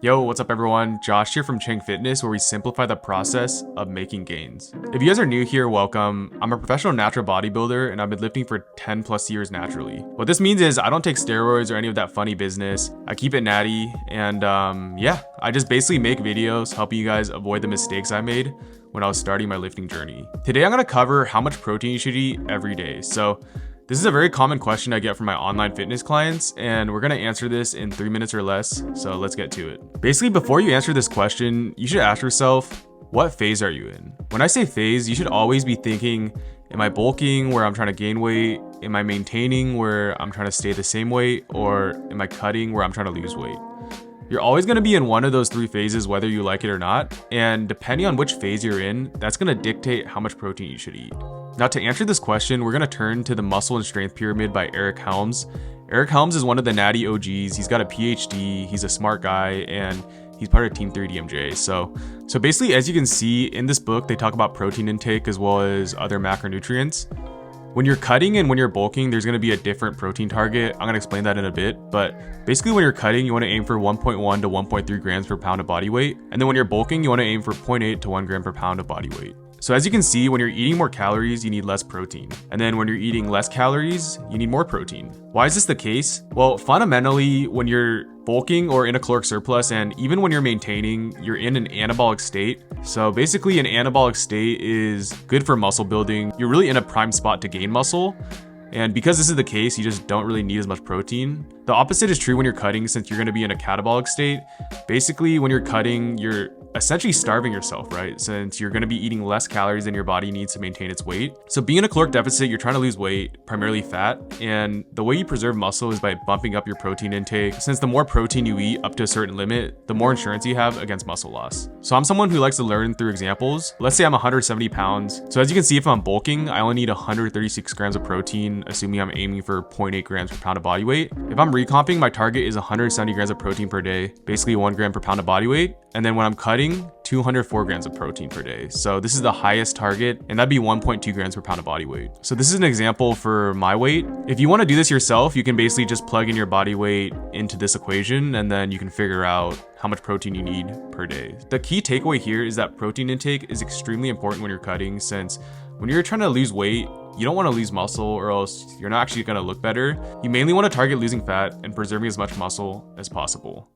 Yo, what's up everyone? Josh here from Chang where we simplify the process of making gains. If you guys are new here, welcome. I'm a professional natural bodybuilder and I've been lifting for 10 plus years naturally. What this means is I don't take steroids or any of that funny business. I keep it natty and yeah, I just basically make videos helping you guys avoid the mistakes I made when I was starting my lifting journey. Today I'm gonna cover how much protein you should eat every day. So this is a very common question I get from my online fitness clients, and we're gonna answer this in 3 minutes or less, so let's get to it. Basically, before you answer this question, you should ask yourself, what phase are you in? When I say phase, you should always be thinking, am I bulking where I'm trying to gain weight? Am I maintaining where I'm trying to stay the same weight? Or am I cutting where I'm trying to lose weight? You're always gonna be in one of those three phases, whether you like it or not, and depending on which phase you're in, that's gonna dictate how much protein you should eat. Now, to answer this question, we're gonna turn to the Muscle and Strength Pyramid by Eric Helms. Eric Helms is one of the natty OGs. He's got a PhD, he's a smart guy, and he's part of Team 3DMJ. So basically, as you can see in this book, they talk about protein intake as well as other macronutrients. When you're cutting and when you're bulking, there's gonna be a different protein target. I'm gonna explain that in a bit, but basically when you're cutting, you wanna aim for 1.1 to 1.3 grams per pound of body weight. And then when you're bulking, you wanna aim for 0.8 to 1 gram per pound of body weight. So as you can see, when you're eating more calories, you need less protein. And then when you're eating less calories, you need more protein. Why is this the case? Well, fundamentally, when you're bulking or in a caloric surplus, and even when you're maintaining, you're in an anabolic state. So basically an anabolic state is good for muscle building. You're really in a prime spot to gain muscle. And because this is the case, you just don't really need as much protein. The opposite is true when you're cutting, since you're gonna be in a catabolic state. Basically, when you're cutting, you're essentially starving yourself, right? Since you're gonna be eating less calories than your body needs to maintain its weight. So being in a caloric deficit, you're trying to lose weight, primarily fat. And the way you preserve muscle is by bumping up your protein intake. Since the more protein you eat up to a certain limit, the more insurance you have against muscle loss. So I'm someone who likes to learn through examples. Let's say I'm 170 pounds. So as you can see, if I'm bulking, I only need 136 grams of protein, assuming I'm aiming for 0.8 grams per pound of body weight. If I'm recomping, my target is 170 grams of protein per day, basically 1 gram per pound of body weight. And then when I'm cutting, 204 grams of protein per day. So this is the highest target, and that'd be 1.2 grams per pound of body weight. So this is an example for my weight. If you want to do this yourself, you can basically just plug in your body weight into this equation, and then you can figure out how much protein you need per day. The key takeaway here is that protein intake is extremely important when you're cutting, since when you're trying to lose weight, you don't want to lose muscle or else you're not actually going to look better. You mainly want to target losing fat and preserving as much muscle as possible.